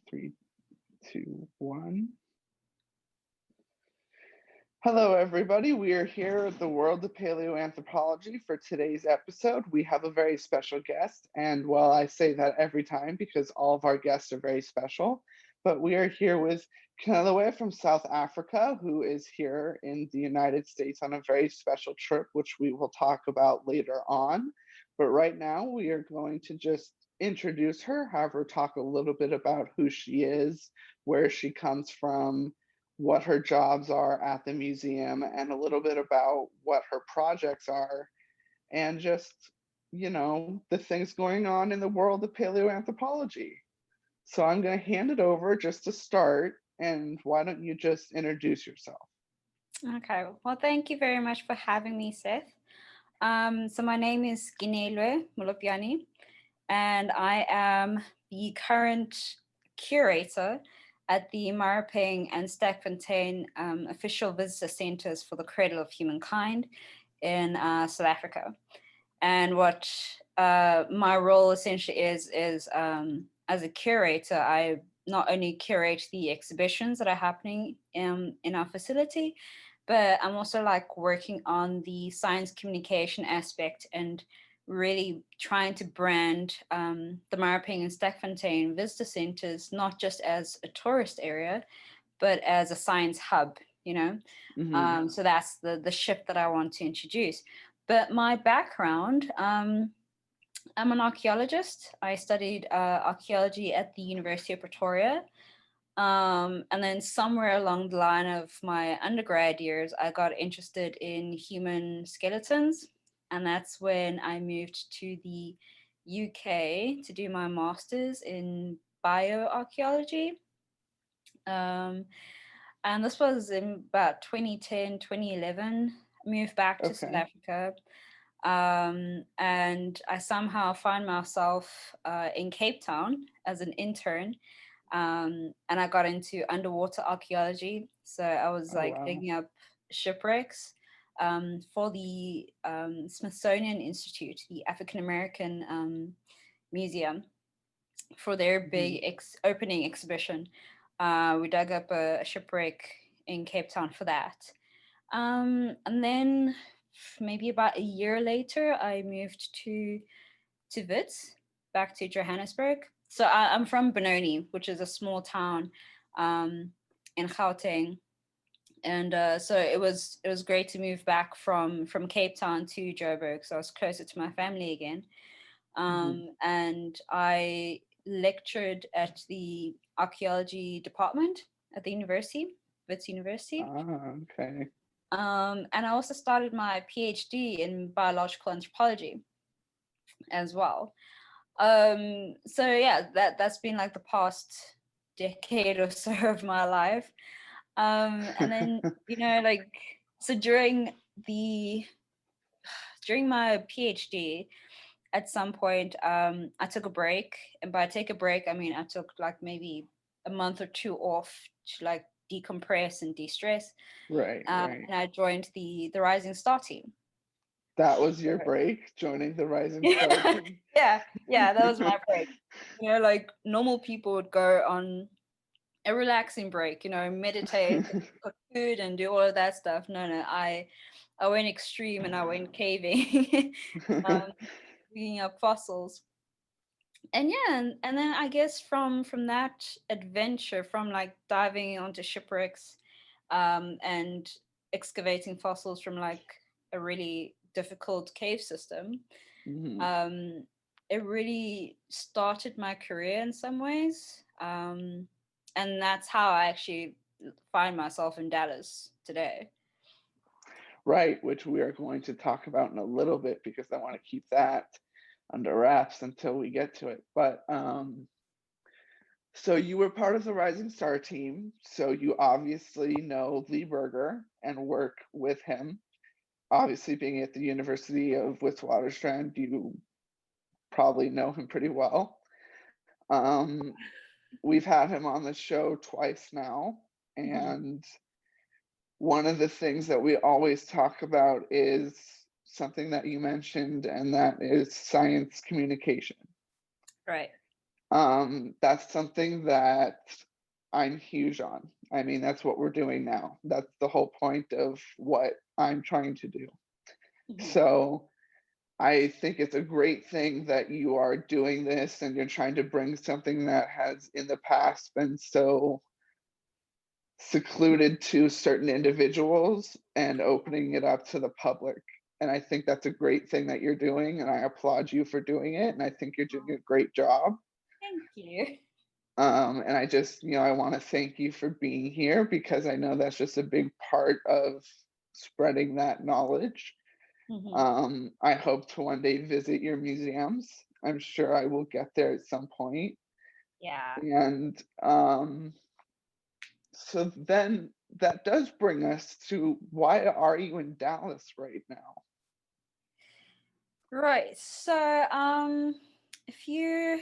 Three, two, one. Hello, everybody. We are here at the World of Paleoanthropology for today's episode. We have a very special guest, and well, I say that every time because all of our guests are very special, but we are here with Keneiloe from South Africa, who is here in the United States on a very special trip, which we will talk about later on. But right now, we are going to just introduce her, have her talk a little bit about who she is, where she comes from, what her jobs are at the museum, and a little bit about what her projects are, and just, the things going on in the world of paleoanthropology. So I'm going to hand it over just to start, and why don't you just introduce yourself? Okay, well, thank you very much for having me, Seth. So my name is Keneiloe Molopyane, and I am the current curator at the Maropeng and Stigma official visitor centers for the Cradle of Humankind in South Africa. And what my role essentially is as a curator, I not only curate the exhibitions that are happening in our facility, but I'm also like working on the science communication aspect and really trying to brand the Maropeng and Stigma visitor centers not just as a tourist area, but as a science hub, So that's the shift that I want to introduce. But my background, I'm an archaeologist. I studied archaeology at the University of Pretoria. And then somewhere along the line of my undergrad years, I got interested in human skeletons. And that's when I moved to the UK to do my master's in bioarchaeology. And this was in about 2010, 2011. Moved back to South Okay. Africa. And I somehow find myself in Cape Town as an intern. And I got into underwater archaeology. So I was Oh, like wow. digging up shipwrecks for the Smithsonian Institute, the African American Museum, for their Mhm. big opening exhibition. We dug up a shipwreck in Cape Town for that. And then maybe about a year later, I moved to Wits, back to Johannesburg. So I'm from Benoni, which is a small town in Gauteng, and so it was great to move back from Cape Town to Joburg, so I was closer to my family again. Mhm. And I lectured at the archaeology department at the university, Wits University. Okay. And I also started my PhD in biological anthropology as well. So yeah, that's been like the past decade or so of my life. And then like so the during my PhD, at some point, I took a break, and by take a break, I mean I took like maybe a month or two off to like decompress and de-stress. Right, right. And I joined the Rising Star team. That was your So break, joining the Rising Star yeah, team. yeah, that was my break. Like normal people would go on a relaxing break, meditate, cook food, and do all of that stuff. No, I went extreme and I went caving, digging up fossils. And yeah, and then I guess from that adventure, from like diving onto shipwrecks, and excavating fossils from like a really difficult cave system, Mhm. um, it really started my career in some ways. And that's how I actually find myself in Dallas today. Right, which we are going to talk about in a little bit because I want to keep that under wraps until we get to it. But so you were part of the Rising Star team, so you obviously know Lee Berger and work with him. Obviously, being at the University of Witwatersrand, you probably know him pretty well. Um, we've had him on the show twice now, Mhm. and one of the things that we always talk about is something that you mentioned, and that is science communication. Right. That's something that I'm huge on. I mean, that's what we're doing now. That's the whole point of what I'm trying to do. Mhm. So I think it's a great thing that you are doing this and you're trying to bring something that has in the past been so secluded to certain individuals and opening it up to the public. And I think that's a great thing that you're doing, and I applaud you for doing it. And I think you're doing a great job. Thank you. And I just, I want to thank you for being here because I know that's just a big part of spreading that knowledge. Mhm. I hope to one day visit your museums. I'm sure I will get there at some point. Yeah. And so then that does bring us to why are you in Dallas right now? Right. So, if you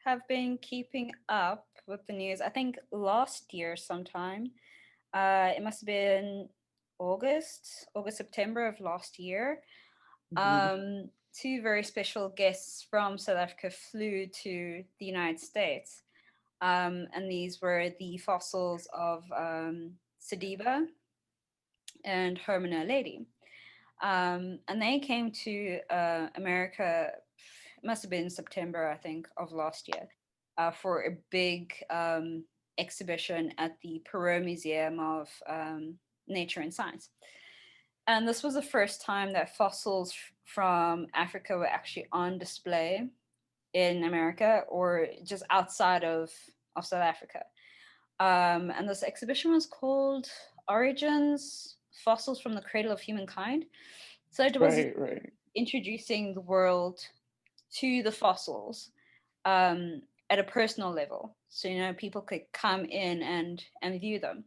have been keeping up with the news, I think last year sometime, it must have been August, September of last year. Mhm. Two very special guests from South Africa flew to the United States. And these were the fossils of Sediba and Homo Naledi. And they came to America, it must have been September, I think, of last year, for a big exhibition at the Paleoanthropology Museum of Nature and Science. And this was the first time that fossils from Africa were actually on display in America or just outside of South Africa. And this exhibition was called Origins Fossils from the Cradle of Humankind. So it was Right, right, introducing the world to the fossils at a personal level. So, people could come in and view them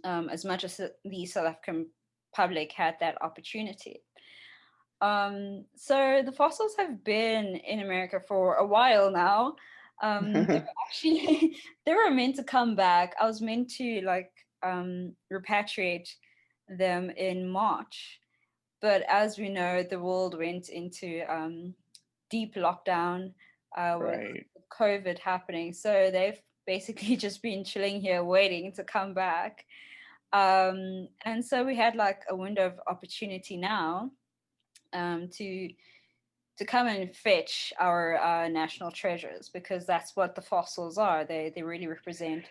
as much as the South African public had that opportunity. So the fossils have been in America for a while now. They were actually they were meant to come back. I was meant to repatriate them in March, but as we know, the world went into deep lockdown with right, COVID happening. So they've basically just been chilling here, waiting to come back. And so we had like a window of opportunity now to come and fetch our national treasures because that's what the fossils are. They really represent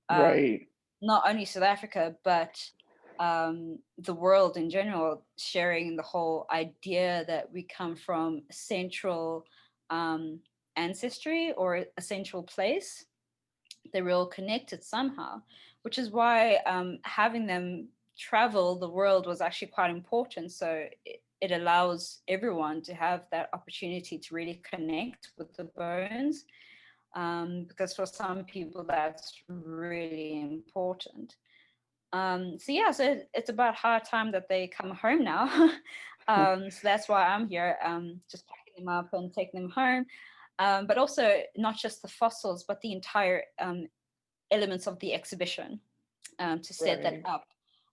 um, right, not only South Africa but the world in general, sharing the whole idea that we come from a central um, ancestry or a central place. They're all connected somehow, which is why having them travel the world was actually quite important. So it allows everyone to have that opportunity to really connect with the bones, because for some people that's really important. So yeah, so it's about high time that they come home now. So that's why I'm here, just packing them up and taking them home. But also not just the fossils, but the entire elements of the exhibition, to set that right,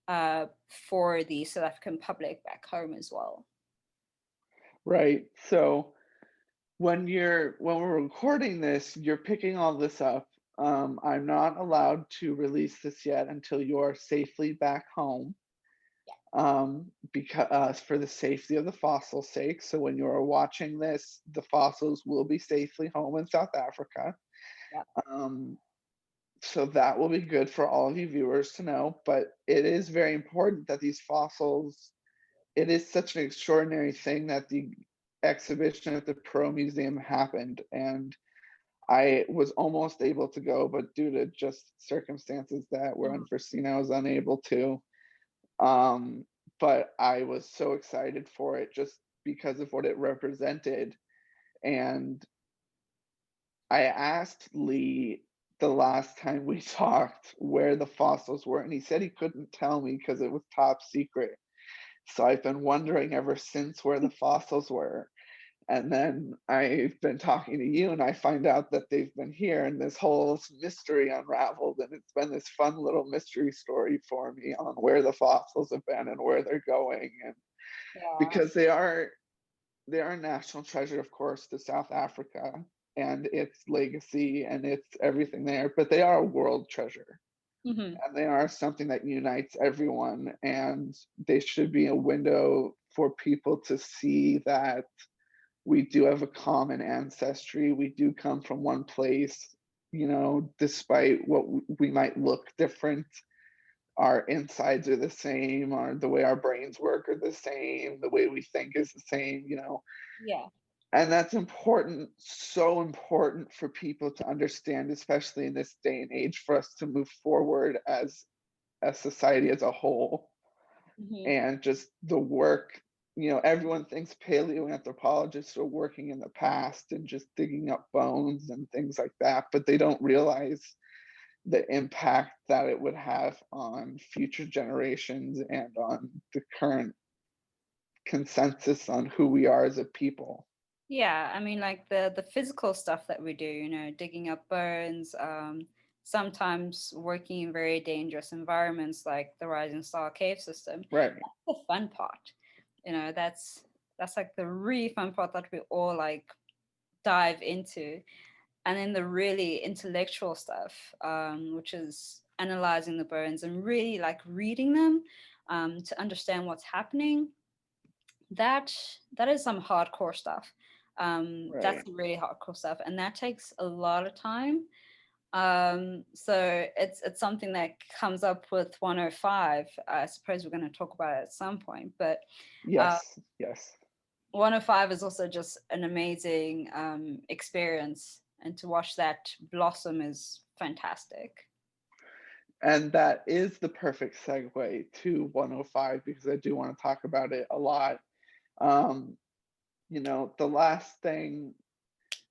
up for the South African public back home as well. right. So when we're recording this, you're picking all this up. I'm not allowed to release this yet until you're safely back home. Because for the safety of the fossil's sake. So when you're watching this, the fossils will be safely home in South Africa. Yeah. Um, so that will be good for all of you viewers to know. But it is very important that these fossils, it is such an extraordinary thing that the exhibition at the Pro Museum happened. And I was almost able to go, but due to just circumstances that were Mhm. unforeseen, I was unable to. Um, but I was so excited for it just because of what it represented. And I asked Lee the last time we talked where the fossils were, and he said he couldn't tell me because it was top secret. So I've been wondering ever since where the fossils were. And then I've been talking to you, and I find out that they've been here, and this whole mystery unraveled. And it's been this fun little mystery story for me on where the fossils have been and where they're going. And Yeah. because they are a national treasure, of course, to South Africa. and its legacy and its everything there, but they are a world treasure. Hmm. And they are something that unites everyone, and they should be a window for people to see that we do have a common ancestry. We do come from one place, despite what we might look different. Our insides are the same, or the way our brains work are the same, the way we think is the same. Yeah. And that's important, so important for people to understand, especially in this day and age, for us to move forward as a society as a whole. Hmm. And just the work, everyone thinks paleoanthropologists are working in the past and just digging up bones and things like that, but they don't realize the impact that it would have on future generations and on the current consensus on who we are as a people. Yeah, I mean, like the physical stuff that we do, digging up bones, sometimes working in very dangerous environments like the Rising Star cave system. Right. That's the fun part. That's like the really fun part that we all like dive into. And then the really intellectual stuff, which is analyzing the bones and really like reading them, to understand what's happening. that that is some hardcore stuff. That's Right. really hardcore stuff, and that takes a lot of time. So it's something that comes up with 105. I suppose we're going to talk about it at some point, but uh, Yes. Yes. 105 is also just an amazing experience, and to watch that blossom is fantastic. And that is the perfect segue to 105, because I do want to talk about it a lot. Um, the last thing,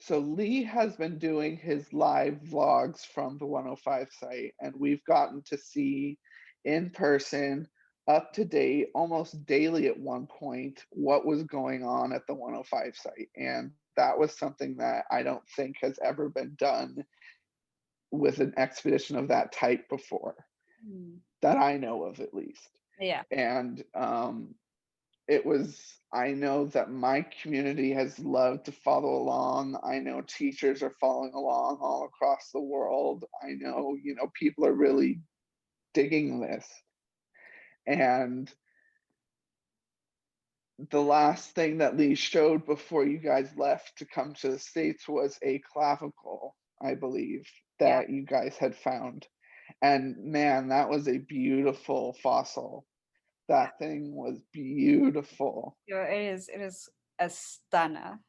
so Lee has been doing his live vlogs from the 105 site, and we've gotten to see in person, up to date, almost daily at one point, what was going on at the 105 site. And that was something that I don't think has ever been done with an expedition of that type before, Mm. that I know of at least. Yeah. And I know that my community has loved to follow along. I know teachers are following along all across the world. I know, people are really digging this. And the last thing that Lee showed before you guys left to come to the States was a clavicle, I believe, Yeah. that you guys had found. And man, that was a beautiful fossil. That thing was beautiful. It is a stunner.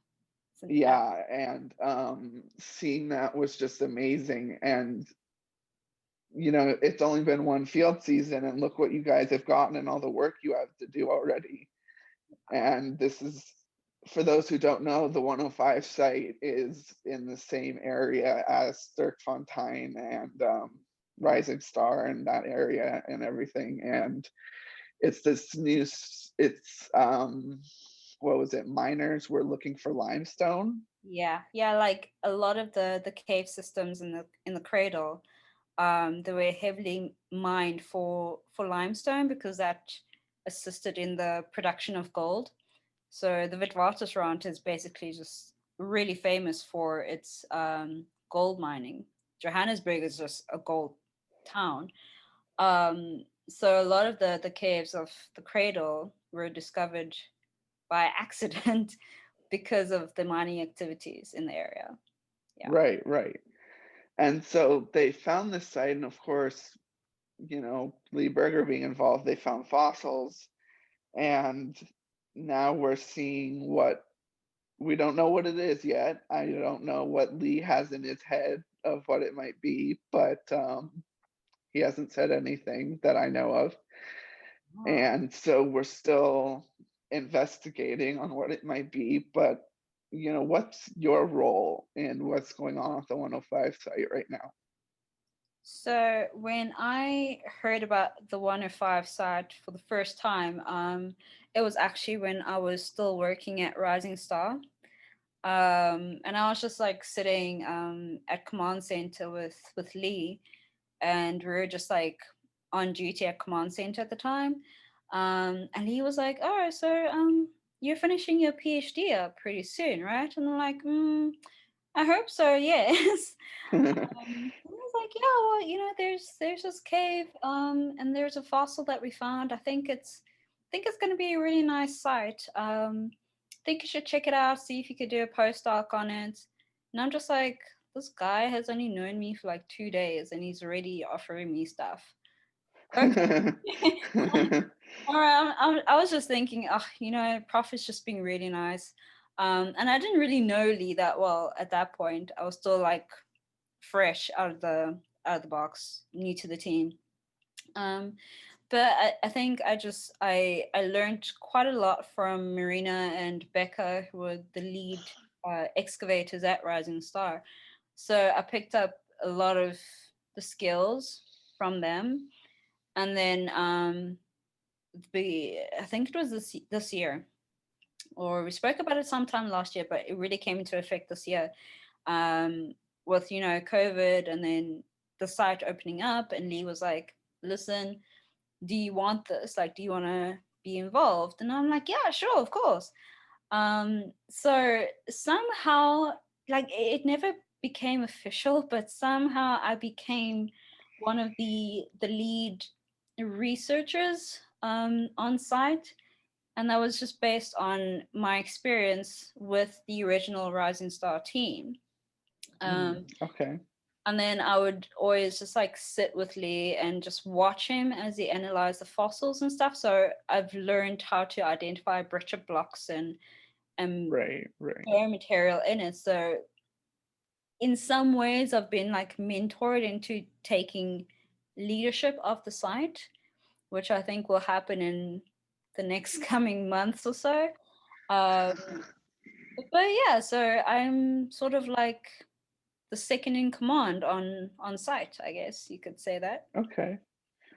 It's an Yeah, and seeing that was just amazing. And it's only been one field season, and look what you guys have gotten and all the work you have to do already. And this is, for those who don't know, the 105 site is in the same area as Sterkfontein and Rising Star and that area and everything. And it's this it's what was it? Miners were looking for limestone. Yeah, yeah, like a lot of the cave systems in the cradle, they were heavily mined for limestone because that assisted in the production of gold. So the Witwatersrand is basically just really famous for its gold mining. Johannesburg is just a gold town. So a lot of the caves of the cradle were discovered by accident because of the mining activities in the area. Yeah. Right, right. And so they found this site, and of course, Lee Berger being involved, they found fossils. And now we're seeing what, we don't know what it is yet. I don't know what Lee has in his head of what it might be, but he hasn't said anything that I know of. Oh. And so we're still investigating on what it might be. But, what's your role in what's going on at the 105 site right now? So when I heard about the 105 site for the first time, it was actually when I was still working at Rising Star. And I was just like sitting at command center with Lee, and we were just like on duty at command center at the time. And he was like, "Oh, so you're finishing your PhD up pretty soon, right?" And I'm like, I hope so. Yes. I was like, yeah, well, there's this cave, and there's a fossil that we found. I think it's going to be a really nice site. I think you should check it out, see if you could do a postdoc on it. And I'm just like, this guy has only known me for like 2 days, and he's already offering me stuff. Okay. All right, I was just thinking, oh, Prof is just being really nice. And I didn't really know Lee that well at that point. I was still like fresh out of the box, new to the team. Um, but I think I learned quite a lot from Marina and Becca, who were the lead excavators at Rising Star. So I picked up a lot of the skills from them, and then I think it was this year, or we spoke about it sometime last year, but it really came into effect this year, um, with COVID, and then the site opening up. And Lee was like, "Listen, do you want this? Like, do you want to be involved?" And I'm like, "Yeah, sure, of course." So somehow, like, it never became official, but somehow I became one of the lead researchers on site, and that was just based on my experience with the original Rising Star team. Okay. And then I would always just like sit with Lee and just watch him as he analyzed the fossils and stuff. So I've learned how to identify brittle blocks and Right, right. bare material in it. So in some ways, I've been like mentored into taking leadership of the site, which I think will happen in the next coming months or so. Um, but yeah, so I'm sort of like the second in command on site, I guess you could say that. Okay.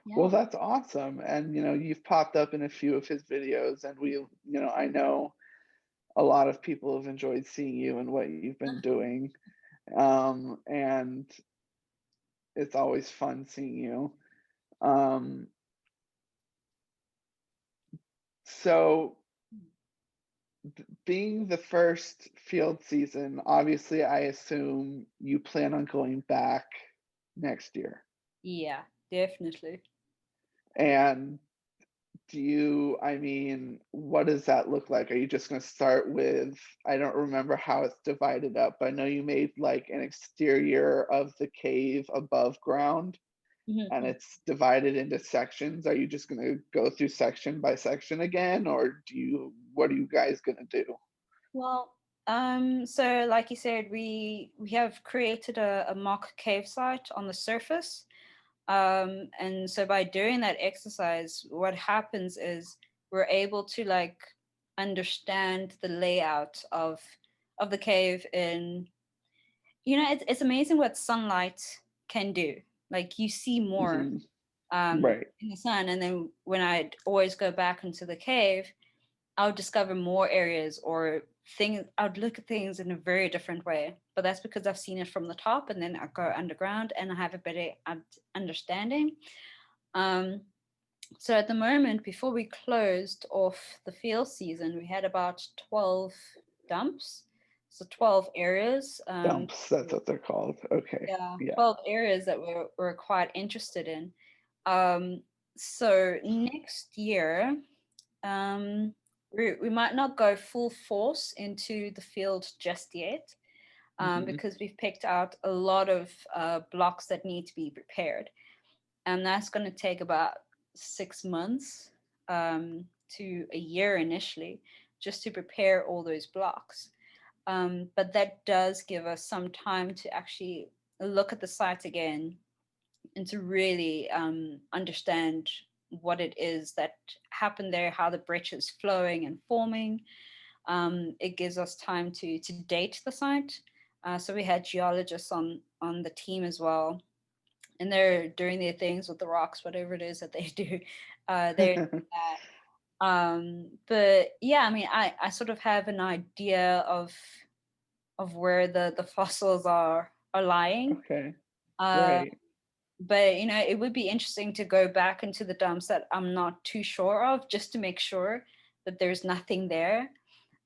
Well, Yeah. that's awesome. And you've popped up in a few of his videos, and I know a lot of people have enjoyed seeing you and what you've been doing. And it's always fun seeing you. Um, so being the first field season, obviously I assume you plan on going back next year. Yeah, definitely. And what does that look like? Are you just going to start with, I don't remember how it's divided up, but I know you made like an exterior of the cave above ground and Mhm. it's divided into sections. Are you just going to go through section by section again, or what are you guys going to do? Well, so like you said, we have created a mock cave site on the surface. And so by doing that exercise, what happens is we're able to like understand the layout of the cave. And it's amazing what sunlight can do. Like you see more Hmm. Right. in the sun, and then when I'd always go back into the cave, I would discover more areas or things. I would look at things in a very different way. But that's because I've seen it from the top, and then I go underground and I have a better understanding. Um, so at the moment, before we closed off the field season, we had about 12 dumps. So 12 areas. Dumps, that's what they're called. Okay. Yeah, Yeah. 12 areas that we're quite interested in. Um, so next year, um, we might not go full force into the field just yet, Hmm. because we've picked out a lot of blocks that need to be prepared. And that's going to take about 6 months to a year initially, just to prepare all those blocks. But that does give us some time to actually look at the site again and to really understand what it is that happened there, how the bridge is flowing and forming. It gives us time to date the site. So we had geologists on the team as well, and they're doing their things with the rocks, whatever it is that they do. They're but yeah, I mean, I sort of have an idea of where the fossils are lying. Okay. Uh, Right. but it would be interesting to go back into the dumps that I'm not too sure of, just to make sure that there's nothing there.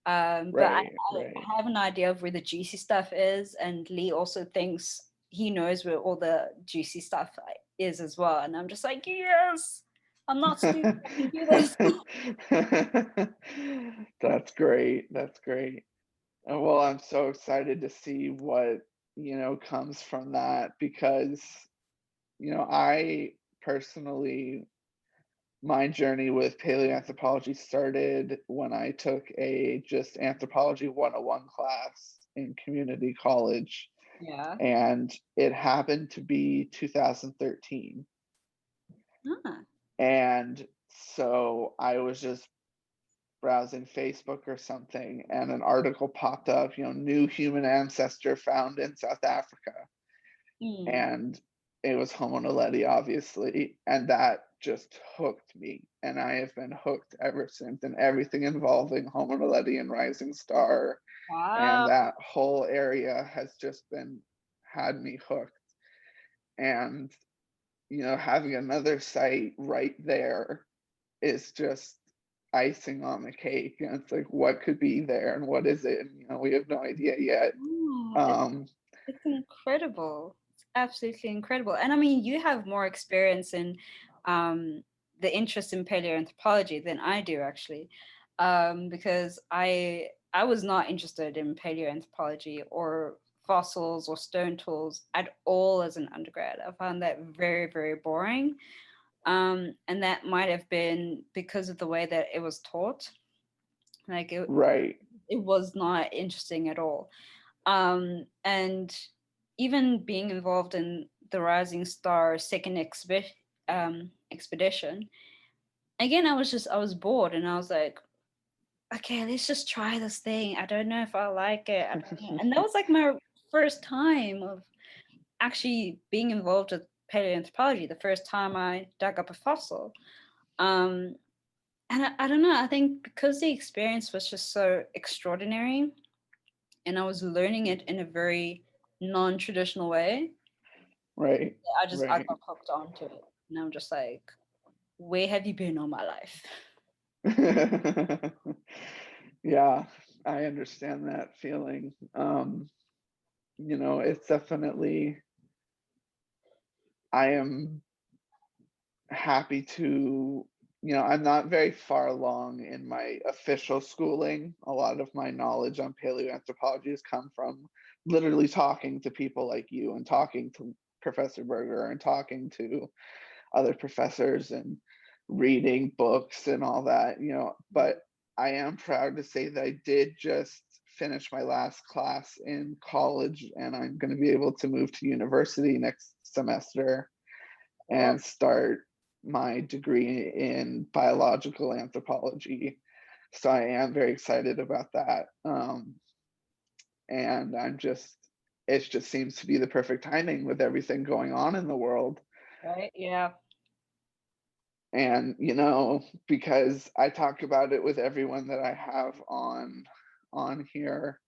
But I Right. have an idea of where the juicy stuff is, and Lee also thinks he knows where all the juicy stuff is as well. And I'm just like, yes, I'm not stupid. I can do this. That's great. That's great. Well, I'm so excited to see what, comes from that because, I personally, my journey with paleoanthropology started when I took a just anthropology 101 class in community college, Yeah. and it happened to be 2013. Ah. And so I was just browsing Facebook or something, and an article popped up, new human ancestor found in South Africa. Mm. And it was Homo naledi, obviously, and that just hooked me. And I have been hooked ever since, and everything involving Homo naledi and Rising Star and Wow. that whole area has just had me hooked. And, having another site right there is just icing on the cake. And it's like, what could be there and what is it? And, we have no idea yet. Oh, Um, it's incredible. It's absolutely incredible. And I mean, you have more experience in um, the interest in paleoanthropology than I do, actually, because I was not interested in paleoanthropology or fossils or stone tools at all as an undergrad. I found that very, very boring. And that might have been because of the way that it was taught. Like right, it was not interesting at all. And even being involved in the Rising Star second expedition, again, I was bored and I was like, okay, let's just try this thing. I don't know if I like it. I don't know. And that was like my first time of actually being involved with paleoanthropology, the first time I dug up a fossil. Um, and I don't know, I think because the experience was just so extraordinary and I was learning it in a very non-traditional way, right, I right. got hooked onto it. And I'm just like, where have you been all my life? Yeah, I understand that feeling. It's definitely, I am happy to, I'm not very far along in my official schooling. A lot of my knowledge on paleoanthropology has come from literally talking to people like you and talking to Professor Berger and talking to other professors and reading books and all that, but I am proud to say that I did just finish my last class in college and I'm going to be able to move to university next semester Well, and start my degree in biological anthropology. So I am very excited about that. And it just seems to be the perfect timing with everything going on in the world. right? Yeah. And because I talk about it with everyone that I have on here,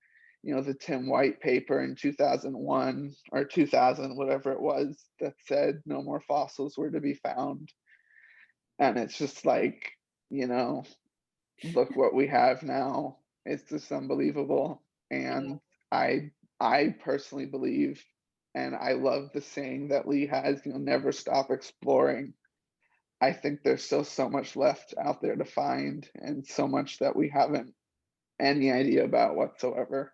the Tim White paper in 2001 or 2000, whatever it was, that said no more fossils were to be found. And it's just like, you know look what we have now. It's just unbelievable. Yeah. And i I personally believe, and I love the saying that Lee has, never stop exploring. I think there's still so much left out there to find and so much that we haven't any idea about whatsoever.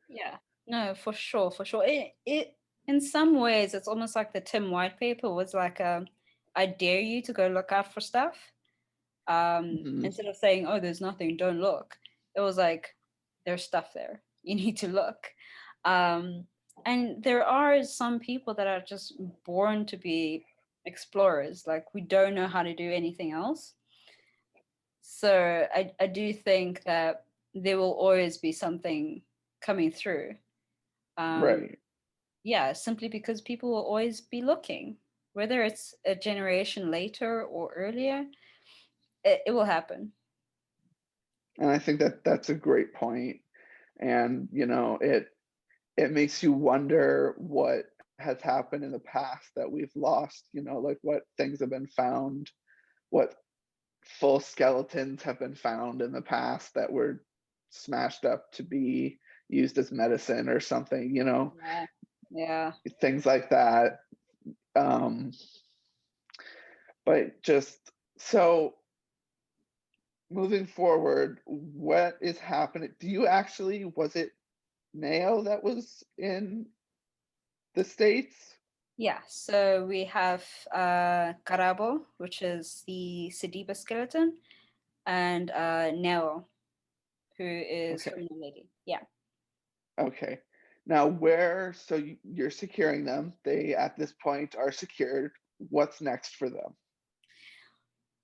Yeah. No, for sure, for sure. It in some ways it's almost like the Tim White paper was like I dare you to go look out for stuff. Mhm. Instead of saying, oh, there's nothing, don't look. It was like there's stuff there. You need to look. Um, and there are some people that are just born to be explorers. Like we don't know how to do anything else. So I do think that there will always be something coming through. Um, Right. yeah, simply because people will always be looking, whether it's a generation later or earlier, it will happen. And I think that that's a great point. And it makes you wonder what has happened in the past that we've lost, like what things have been found, what full skeletons have been found in the past that were smashed up to be used as medicine or something, you know, Yeah. Yeah. things like that. Um, but just so moving forward, what is happening? Do you actually, was it Nao that was in the States? Yeah. So we have Karabo, which is the Sediba skeleton, and Neo, who is Okay. from Naledi. Yeah. Okay. Now, where, so you're securing them. They, at this point, are secured. What's next for them?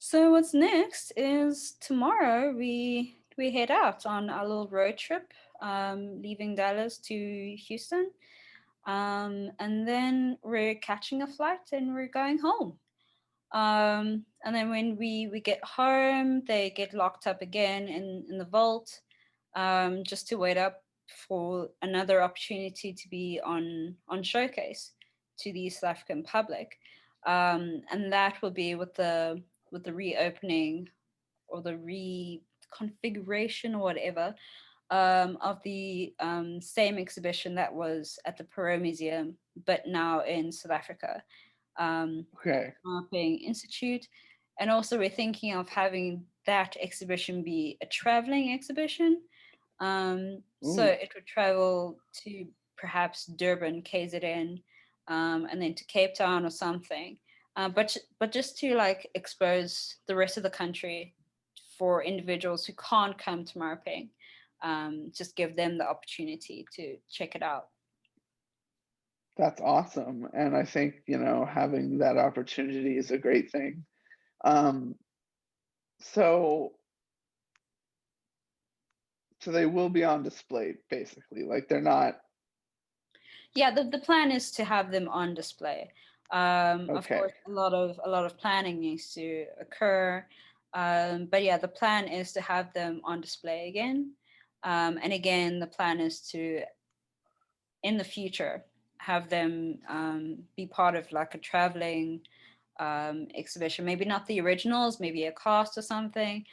So what's next is tomorrow we head out on our little road trip, leaving Dallas to Houston, and then we're catching a flight and we're going home. And then when we get home, they get locked up again in the vault, just to wait up for another opportunity to be on showcase to the South African public, and that will be with the reopening or the reconfiguration or whatever, of the same exhibition that was at the Paleoanthropology Museum, but now in South Africa. Okay. Maropeng Institute. And also, we're thinking of having that exhibition be a traveling exhibition. So Ooh, it would travel to perhaps Durban, KZN, and then to Cape Town or something. But just to like expose the rest of the country for individuals who can't come to Maropeng, just give them the opportunity to check it out. that's awesome. And I think, you know, having that opportunity is a great thing. Um, so so they will be on display basically. Like they're not Yeah, the plan is to have them on display. Of okay. course, a lot of planning needs to occur, but yeah, the plan is to have them on display again. And again, the plan is to, in the future, have them be part of like a traveling exhibition. Maybe not the originals, maybe a cast or something,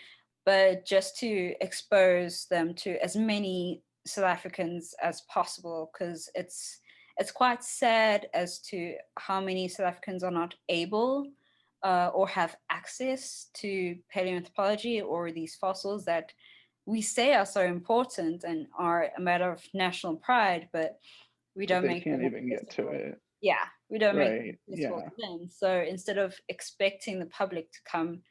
but just to expose them to as many South Africans as possible, because it's quite sad as to how many South Africans are not able or have access to paleoanthropology or these fossils that we say are so important and are a matter of national pride, but we But don't they make them can't even get to accessible. it. Yeah, we don't make them Right. accessible Yeah. to them. So instead of expecting the public to come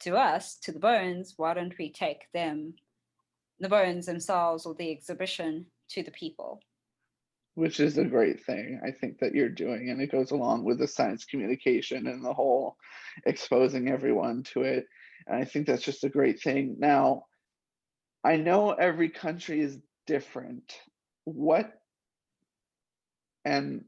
to us, to the bones, why don't we take them, the bones themselves or the exhibition, to the people? Which is a great thing I think that you're doing. And it goes along with the science communication and the whole exposing everyone to it. And I think that's just a great thing. Now, I know every country is different. What, and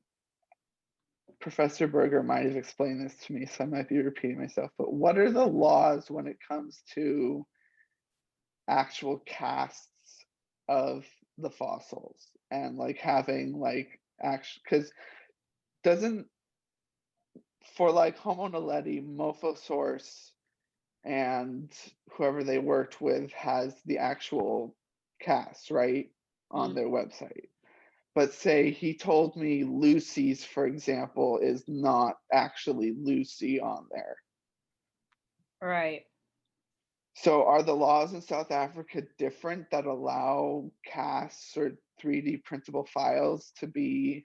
Professor Berger might have explained this to me, so I might be repeating myself, but what are the laws when it comes to actual casts of the fossils and like having like actual, because doesn't, for like Homo naledi, Mofosaurus, and whoever they worked with has the actual cast, right, on Mm, their website. But say he told me Lucy's, for example, is not actually Lucy on there. right. So are the laws in South Africa different that allow casts or 3D printable files to be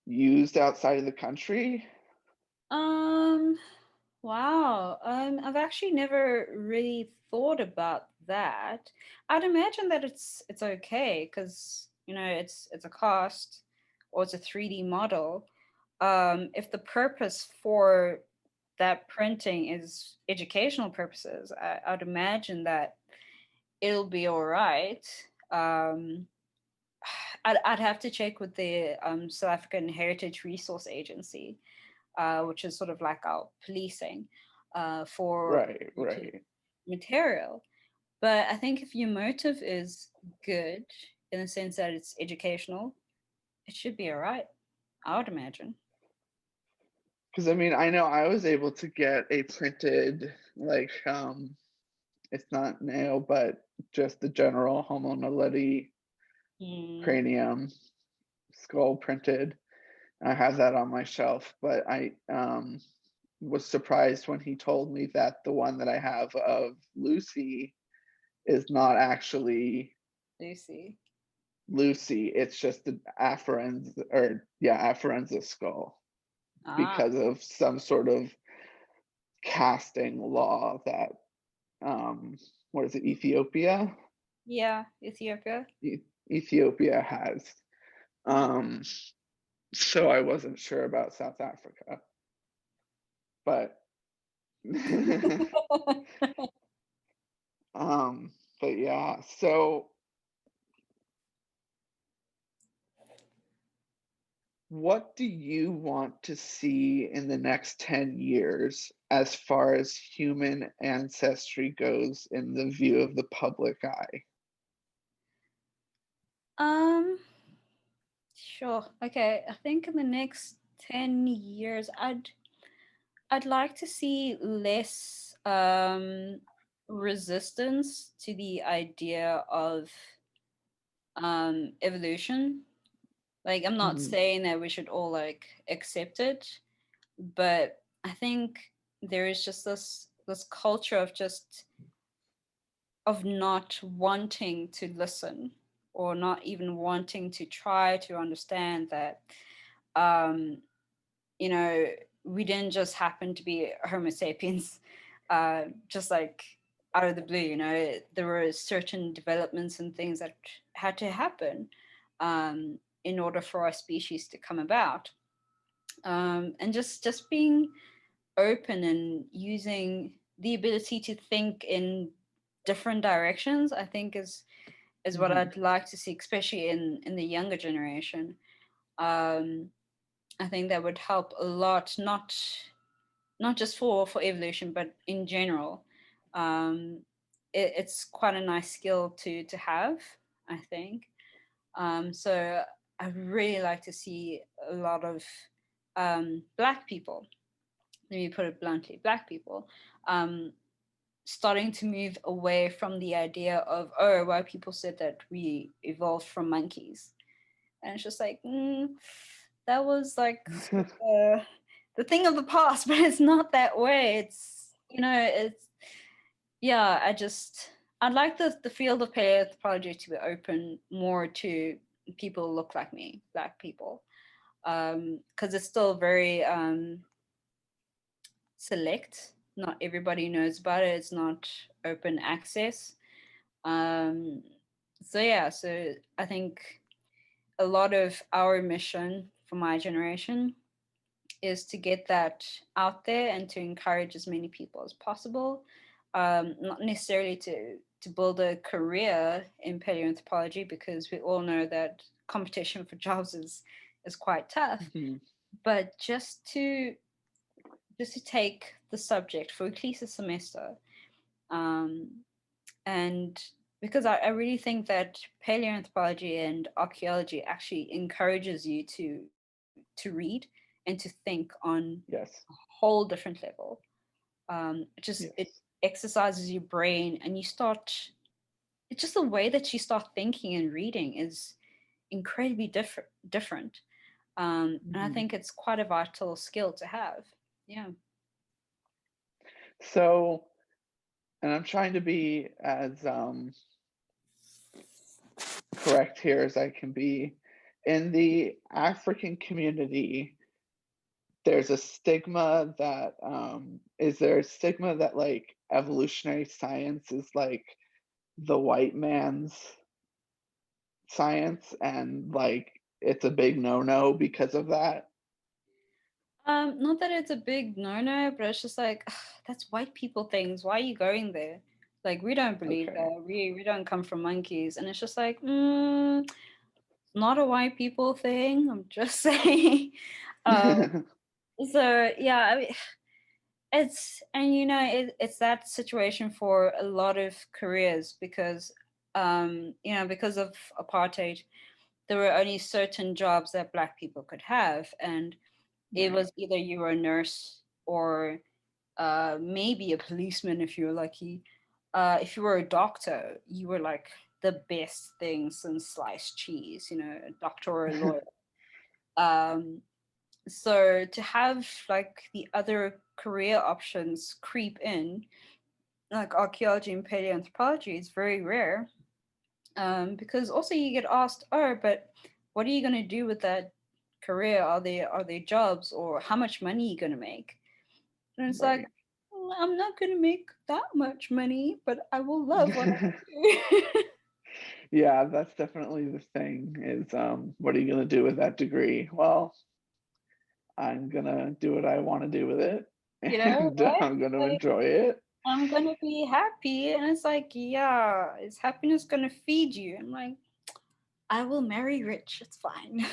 used outside of the country? Um, wow. I've actually never really thought about that. I'd imagine that it's okay because it's a cost or it's a 3D model. If the purpose for that printing is educational purposes, I'd imagine that it'll be all right. Um, I'd have to check with the South African Heritage Resource Agency, which is sort of like our policing for Right, printed right. material. But I think if your motive is good in the sense that it's educational, it should be all right, I would imagine. Because I mean, I know I was able to get a printed, like, it's not nail, but just the general Homo naledi Mm. cranium, skull printed. I have that on my shelf, but I was surprised when he told me that the one that I have of Lucy is not actually Lucy. Lucy. It's just an afferenza, or yeah, afferenza skull, Ah, because of some sort of casting law that what is it, Ethiopia? yeah, Ethiopia. Ethiopia has. Um, so I wasn't sure about South Africa, but um, but yeah. So, what do you want to see in the next 10 years as far as human ancestry goes in the view of the public eye? Um, sure. Okay, I think in the next 10 years, I'd like to see less resistance to the idea of evolution. Like, I'm not Mhm, saying that we should all like accept it, but I think there is just this culture of just of not wanting to listen or not even wanting to try to understand that um you know we didn't just happen to be homo sapiens just like out of the blue. There were certain developments and things that had to happen in order for our species to come about, and just being open and using the ability to think in different directions, I think is what mhm, I'd like to see, especially in the younger generation. um I think that would help a lot, not just for evolution but in general. um it's quite a nice skill to have, I think. So I really like to see a lot of black people, let me put it bluntly, black people um, starting to move away from the idea of, oh, white people said that we evolved from monkeys. And it's just like, that was like the thing of the past, but it's not that way. It's, yeah, I'd like the field of paleoanthropology to be open more to people who look like me, black people. Because it's still very select. Not everybody knows about it. It's not open access. Um, so yeah, so I think a lot of our mission for my generation is to get that out there and to encourage as many people as possible. Not necessarily to build a career in paleoanthropology, because we all know that competition for jobs is quite tough, mhm. but just to take the subject for at least a semester. Um, and because I really think that paleoanthropology and archaeology actually encourages you to read and to think on a Yes, whole different level. It yes. exercises your brain, and you start. It's just the way that you start thinking and reading is incredibly different. And I Mhm. think it's quite a vital skill to have. Yeah. So, and I'm trying to be as correct here as I can be. In the African community, there's a stigma that is there a stigma that like evolutionary science is like the white man's science, and like it's a big no-no because of that? Not that it's a big no-no, but it's just like that's white people things. Why are you going there? Like we don't believe Okay. that. We don't come from monkeys, and it's just like not a white people thing. I'm just saying. Um, so yeah, I mean, it's and it's that situation for a lot of careers because because of apartheid, there were only certain jobs that black people could have, and it Right. was either you were a nurse or maybe a policeman if you were lucky. if you were a doctor, you were like the best thing since sliced cheese, a doctor or a lawyer. Um, so to have like the other career options creep in, like archaeology and paleoanthropology, is very rare. Because also you get asked, oh, but what are you going to do with that career? Are they jobs, or how much money are you going to make? And it's like, Right. "Well, I'm not going to make that much money, but I will love what I do." Yeah, that's definitely the thing is what are you going to do with that degree? Well, I'm going to do what I want to do with it and Right? I'm going to Like, enjoy it. I'm going to be happy. And it's like, yeah, is happiness going to feed you? I'm like, I will marry rich. It's fine.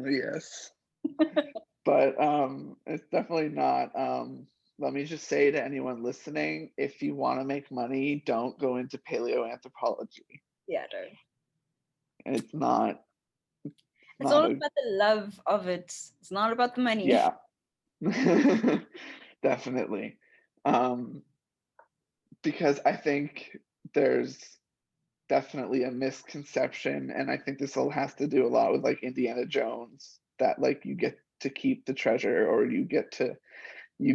Yes. But it's definitely not let me just say to anyone listening, if you want to make money, don't go into paleoanthropology. Yeah, no. It's not It's all not a about the love of it. It's not about the money. yeah. Definitely. Um because I think there's definitely a misconception, and I think this all has to do a lot with like Indiana Jones, that like you get to keep the treasure, or you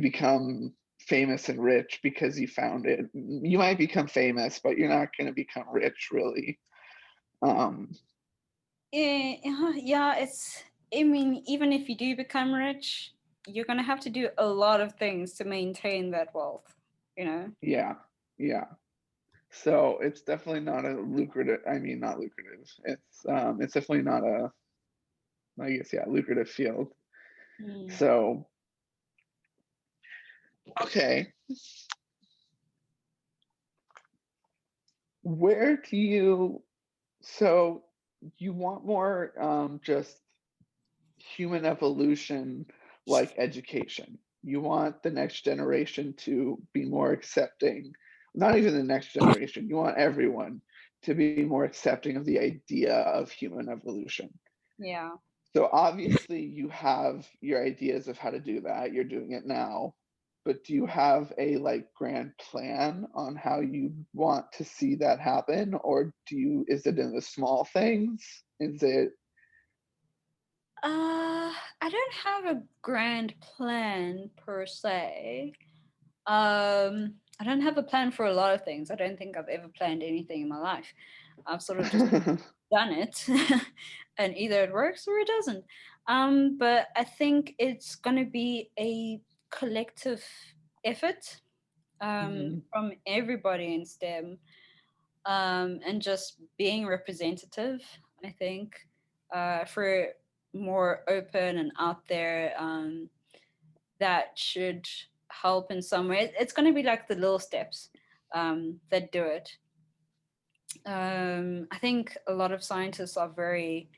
become famous and rich because you found it. You might become famous, but you're not going to become rich, really. Um, Yeah, yeah, I mean, even if you do become rich, you're gonna have to do a lot of things to maintain that wealth, you know? yeah, yeah. So it's definitely not a lucrative. I mean, not lucrative. It's definitely not a, I guess, yeah, lucrative field. Mm. So okay, where do you? So you want more just human evolution like education. You want the next generation to be more accepting, not even the next generation, you want everyone to be more accepting of the idea of human evolution. Yeah. So obviously you have your ideas of how to do that. You're doing it now. But do you have a like grand plan on how you want to see that happen? Or is it in the small things? Is it I don't have a grand plan per se. I don't have a plan for a lot of things. I don't think I've ever planned anything in my life. I've sort of just done it, and either it works or it doesn't. But I think it's gonna be a collective effort, Mhm. from everybody in STEM, and just being representative. I think, for more open and out there, that should help in some way. It's going to be like the little steps, that do it. I think a lot of scientists are very,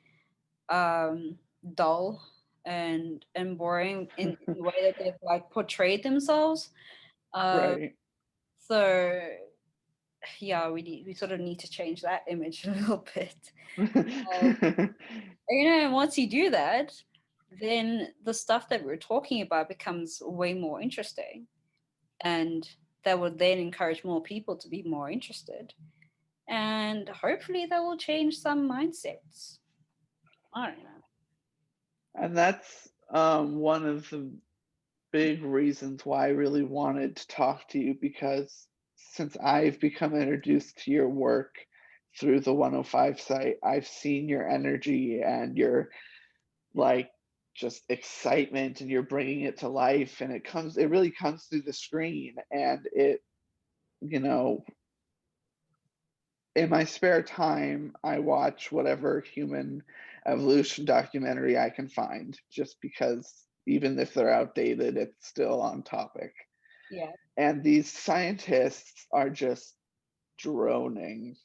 um, dull and boring in the way that they've like portrayed themselves. Uh, Right. so yeah, we sort of need to change that image a little bit. Um, once you do that, then the stuff that we're talking about becomes way more interesting, and that would then encourage more people to be more interested, and hopefully that will change some mindsets. I don't know. And that's one of the big reasons why I really wanted to talk to you, because since I've become introduced to your work through the 105 site, I've seen your energy and your like just excitement, and you're bringing it to life, and it really comes through the screen. And you know, in my spare time, I watch whatever human evolution documentary I can find, just because even if they're outdated, it's still on topic. Yeah. And these scientists are just droning,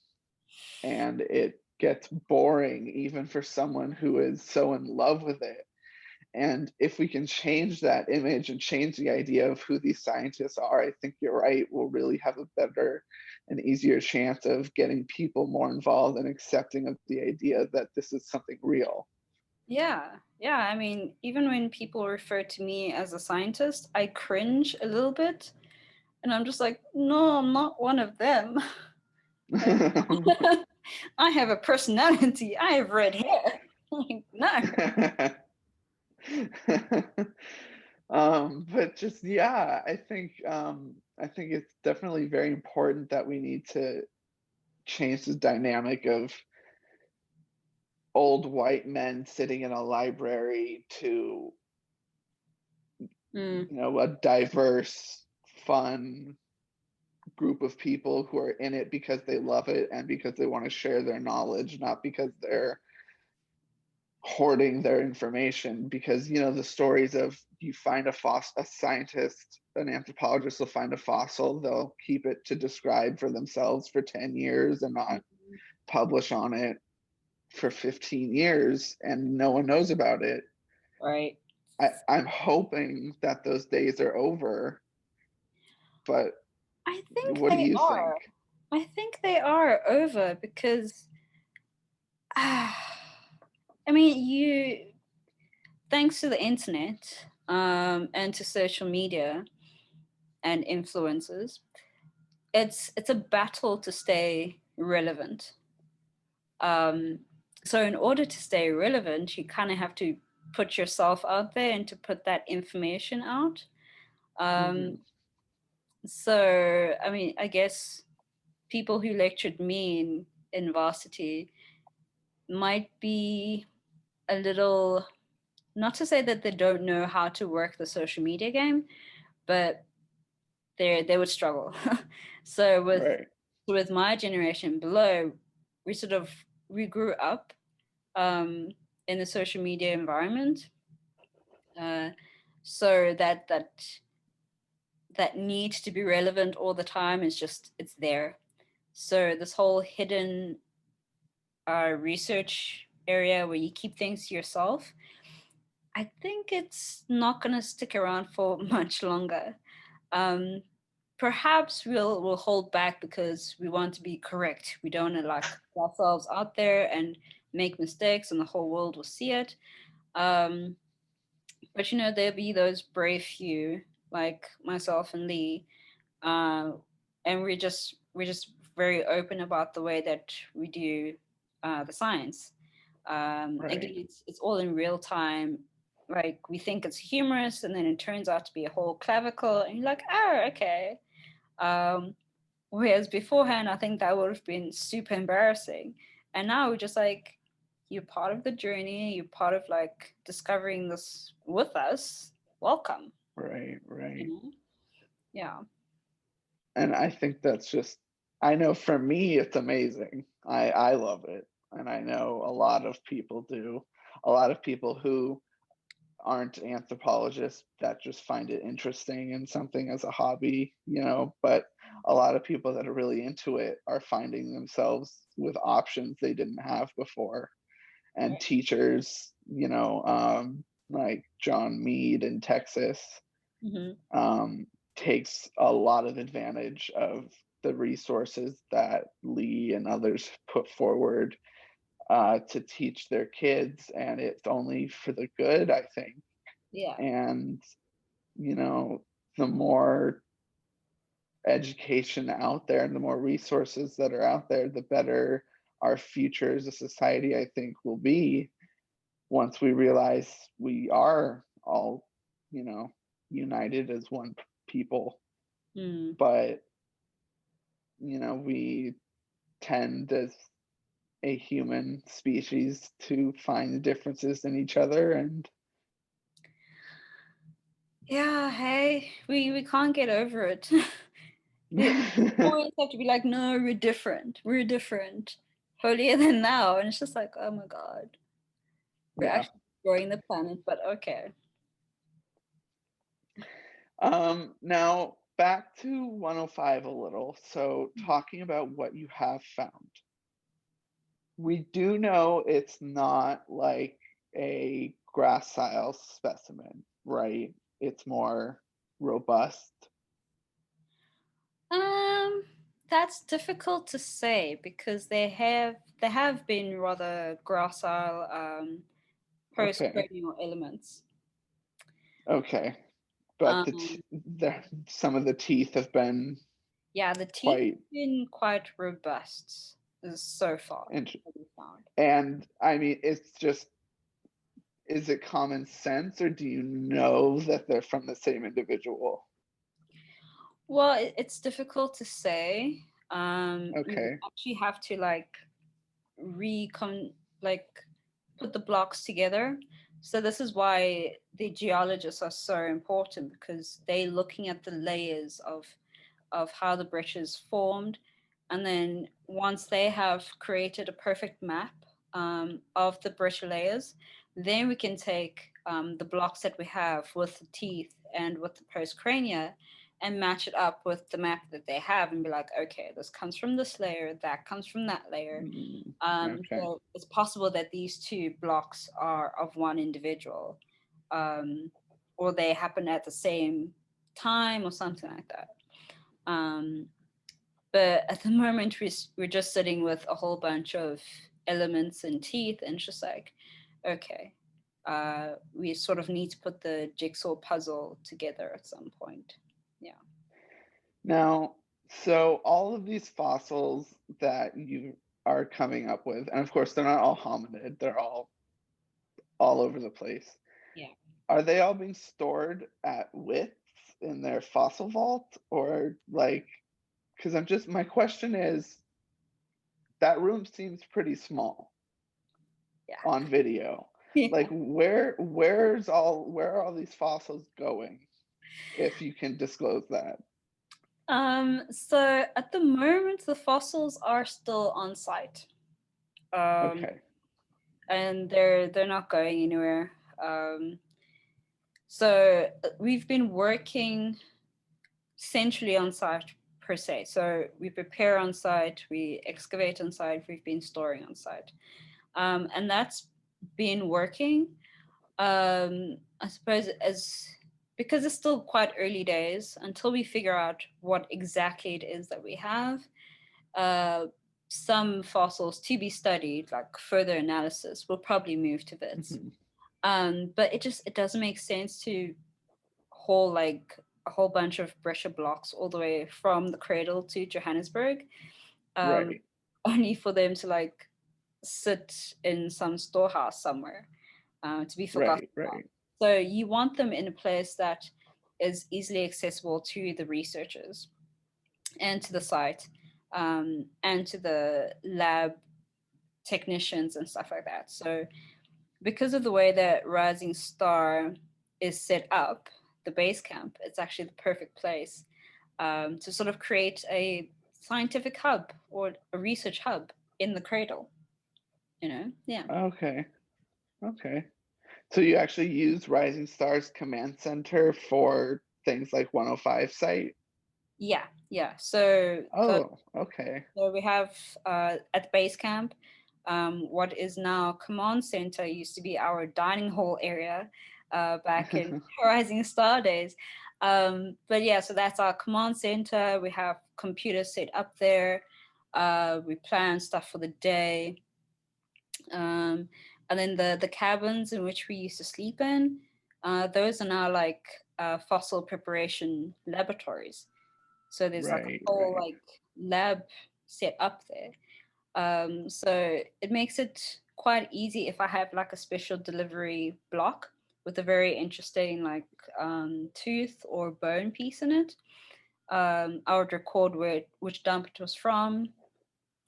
and it gets boring even for someone who is so in love with it. And if we can change that image and change the idea of who these scientists are, I think you're right. We'll really have a better and easier chance of getting people more involved and accepting of the idea that this is something real. Yeah, yeah. I mean, even when people refer to me as a scientist, I cringe a little bit, and I'm just like, no, I'm not one of them. Like, I have a personality. I have red hair. Like, no. But just yeah, I think it's definitely very important that we need to change the dynamic of old white men sitting in a library to, Mm, a diverse, fun group of people who are in it because they love it and because they want to share their knowledge, not because they're hoarding their information. Because the stories of, you find a scientist, an anthropologist will find a fossil, they'll keep it to describe for themselves for 10 years and not publish on it for 15 years, and no one knows about it. right. I'm hoping that those days are over, but I think what do they you think? are. I think they are over because, I mean, thanks to the internet and to social media and influencers, it's a battle to stay relevant. Um, so in order to stay relevant, you kind of have to put yourself out there and to put that information out. Mm-hmm. Um, so I mean, I guess people who lectured me in varsity might be a little, not to say that they don't know how to work the social media game, but they would struggle. So Right. with my generation below, we sort of we grew up um, in the social media environment, uh, so that need to be relevant all the time is just it's there. So this whole hidden research area where you keep things to yourself, I think it's not going to stick around for much longer. Um, Perhaps we'll hold back because we want to be correct. We don't want to like put ourselves out there and make mistakes, and the whole world will see it. Um, but there'll be those brave few like myself and Lee, uh, and we're just very open about the way that we do the science. Right. Again, it's all in real time. Like we think it's humorous, and then it turns out to be a whole clavicle, and you're like, oh, okay. Um, Whereas beforehand, I think that would have been super embarrassing. And now we're just like, you're part of the journey. You're part of like discovering this with us. Welcome. Right. You Right. know? Yeah. And I think that's just, I know for me it's amazing. I love it, and I know a lot of people do. A lot of people who aren't anthropologists that just find it interesting and something as a hobby, but a lot of people that are really into it are finding themselves with options they didn't have before, and Right. teachers, like John Mead in Texas, Mm-hmm. um, takes a lot of advantage of the resources that Lee and others put forward to teach their kids, and it's only for the good, I think. Yeah. And you know the more education out there and the more resources that are out there, the better our future as a society, I think, will be, once we realize we are all you know united as one people. Mm. But we tend as a human species to find differences in each other, and Yeah. Hey, we can't get over it. We always have to be like, no, we're different. We're different. Holier than thou. And it's just like, oh my God. We're yeah. actually destroying the planet, but okay. Now back to 105 a little. So, talking about what you have found, we do know it's not like a gracile specimen, right? It's more robust. Um, that's difficult to say because they have been rather gracile Okay. post-cranial elements. Okay. But Um, some of the teeth have been yeah, the teeth quite have been quite robust so far interesting. that we found. And I mean, it's just, is it common sense, or do you know that they're from the same individual? Well, it's difficult to say. We Okay. actually have to like like put the blocks together. So this is why the geologists are so important, because they're looking at the layers of how the breccias formed, and then once they have created a perfect map of the breccia layers, then we can take the blocks that we have with the teeth and with the postcrania and match it up with the map that they have and be like, okay, this comes from this layer, that comes from that layer. Okay. So it's possible that these two blocks are of one individual, or they happen at the same time or something like that. But at the moment, we're just sitting with a whole bunch of elements and teeth, and just like, okay, we sort of need to put the jigsaw puzzle together at some point. Yeah. Now, so all of these fossils that you are coming up with, and of course they're not all hominid, they're all over the place. Yeah. Are they all being stored at Wits in their fossil vault, or like, because my question is, that room seems pretty small Yeah. on video. Yeah. Like, where are all these fossils going, if you can disclose that? So at the moment, the fossils are still on site. Okay. And they're not going anywhere. So we've been working centrally on site per se. So we prepare on site, we excavate on site, we've been storing on site, and that's been working. I suppose as because it's still quite early days until we figure out what exactly it is that we have. Uh, some fossils to be studied, like further analysis, will probably move to bits. Mhm. But it doesn't make sense to haul like a whole bunch of breccia blocks all the way from the cradle to Johannesburg, um, Right, only for them to like sit in some storehouse somewhere to be forgotten right, about. right, So you want them in a place that is easily accessible to the researchers and to the site, and to the lab technicians and stuff like that. So because of the way that Rising Star is set up, the base camp, it's actually the perfect place to sort of create a scientific hub or a research hub in the cradle. Yeah, okay, okay. So you actually use Rising Stars Command Center for things like 105 site? yeah, yeah. So Oh, okay. so we have at base camp, what is now command center used to be our dining hall area back in Rising Star days. But yeah, so that's our command center. We have computers set up there. We plan stuff for the day. Um, and then the cabins in which we used to sleep in, those are now like fossil preparation laboratories. So there's like a Right, whole right, like lab set up there. So it makes it quite easy if I have like a special delivery block with a very interesting like tooth or bone piece in it. I would record which dump it was from,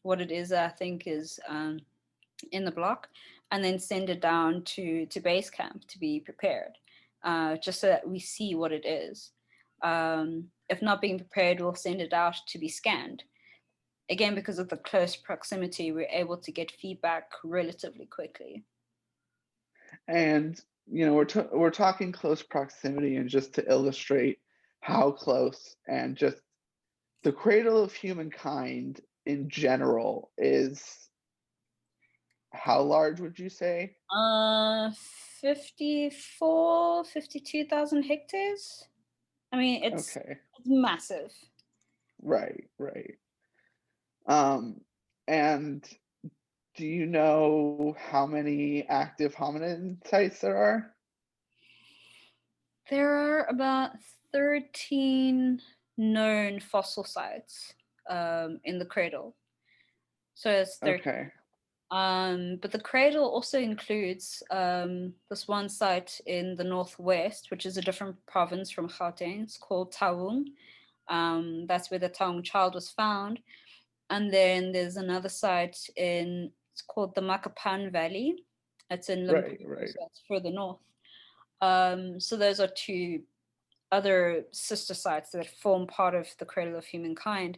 what it is that I think is in the block, and then send it down to base camp to be prepared, just so that we see what it is. If not being prepared, we'll send it out to be scanned. Again, because of the close proximity, we're able to get feedback relatively quickly. and we're talking close proximity, and just to illustrate how close, and just the Cradle of Humankind in general is, how large would you say? Uh, 52,000 hectares. I mean, Okay, it's massive. right, right. Um, and Do you know how many active hominid sites there are? There are about 13 known fossil sites in the cradle. So it's 13. Okay. But the cradle also includes this one site in the northwest, which is a different province from Gauteng. It's called Taung. That's where the Taung child was found. And then there's another site it's called the Makapan Valley. It's in Limpopo, Right, right. so it's further north. So those are two other sister sites that form part of the Cradle of Humankind.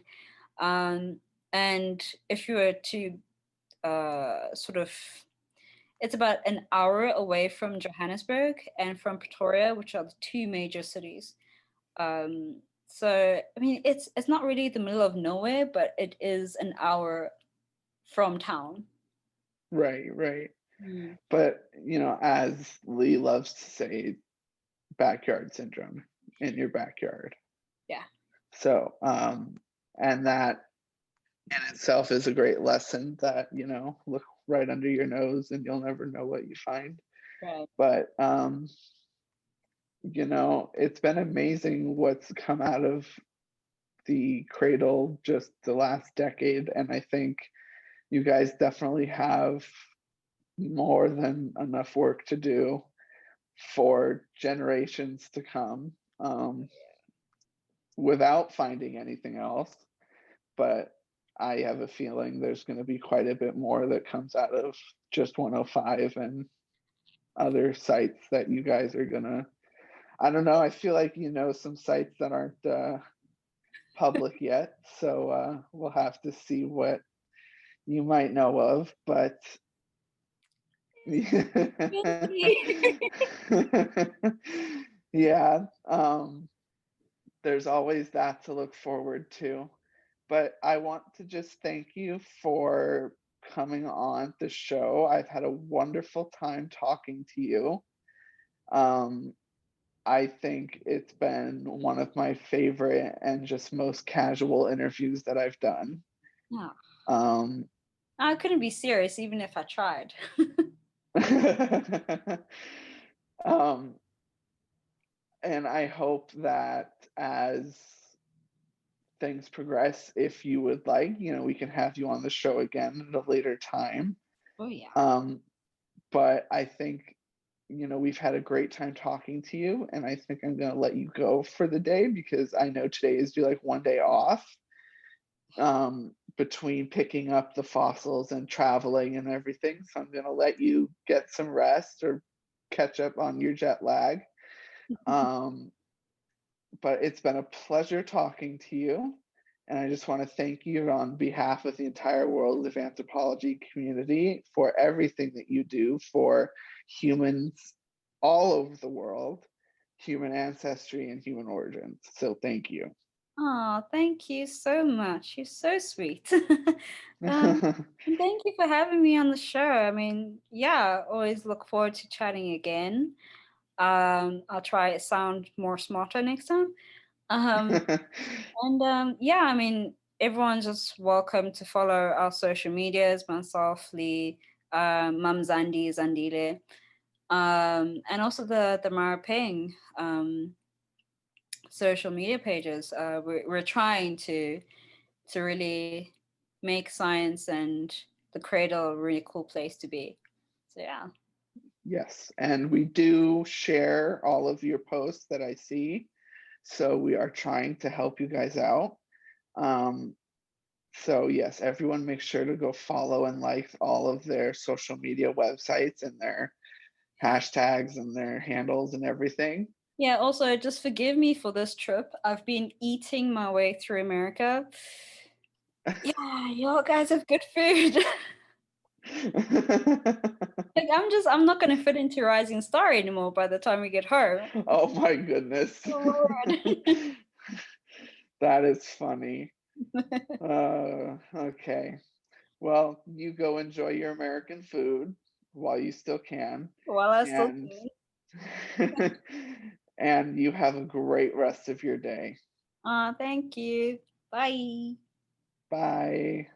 Um, and if you were to sort of, it's about an hour away from Johannesburg and from Pretoria, which are the two major cities. So I mean, it's not really the middle of nowhere, but it is an hour from town. Right, right. Mm. But, as Lee loves to say, backyard syndrome in your backyard. Yeah. So, and that in itself is a great lesson that, look right under your nose and you'll never know what you find. Right. But, it's been amazing what's come out of the cradle just the last decade. And I think you guys definitely have more than enough work to do for generations to come, without finding anything else. But I have a feeling there's going to be quite a bit more that comes out of just 105 and other sites that you guys are going to. I don't know. I feel like some sites that aren't public yet. So we'll have to see what you might know of. But yeah, there's always that to look forward to. But I want to just thank you for coming on the show. I've had a wonderful time talking to you. Um, I think it's been one of my favorite and just most casual interviews that I've done. Yeah. Um, I couldn't be serious even if I tried. um, and I hope that as things progress, if you would like, we can have you on the show again at a later time. Oh yeah. But I think, we've had a great time talking to you, and I think I'm going to let you go for the day because I know today is your like one day off, between picking up the fossils and traveling and everything. So I'm going to let you get some rest or catch up on your jet lag. But it's been a pleasure talking to you. And I just want to thank you on behalf of the entire world of anthropology community for everything that you do for humans all over the world, human ancestry and human origins. So thank you. Oh, thank you so much. You're so sweet. And thank you for having me on the show. I mean, yeah, always look forward to chatting again. I'll try to sound more smarter next time. Yeah, I mean, everyone's just welcome to follow our social medias, myself, Lee, Mam Zandi, Zandile, and also the Maropeng social media pages. We're trying to really make science and the cradle a really cool place to be. So yeah. Yes, and we do share all of your posts that I see. So we are trying to help you guys out. So yes, everyone make sure to go follow and like all of their social media websites and their hashtags and their handles and everything. Yeah, also just forgive me for this trip. I've been eating my way through America. Yeah, y'all guys have good food. Like I'm not gonna fit into Rising Star anymore by the time we get home. Oh my goodness. Oh Lord. That is funny. Okay. Well, you go enjoy your American food while you still can. While I still And can. and you have a great rest of your day. Thank you. Bye. Bye.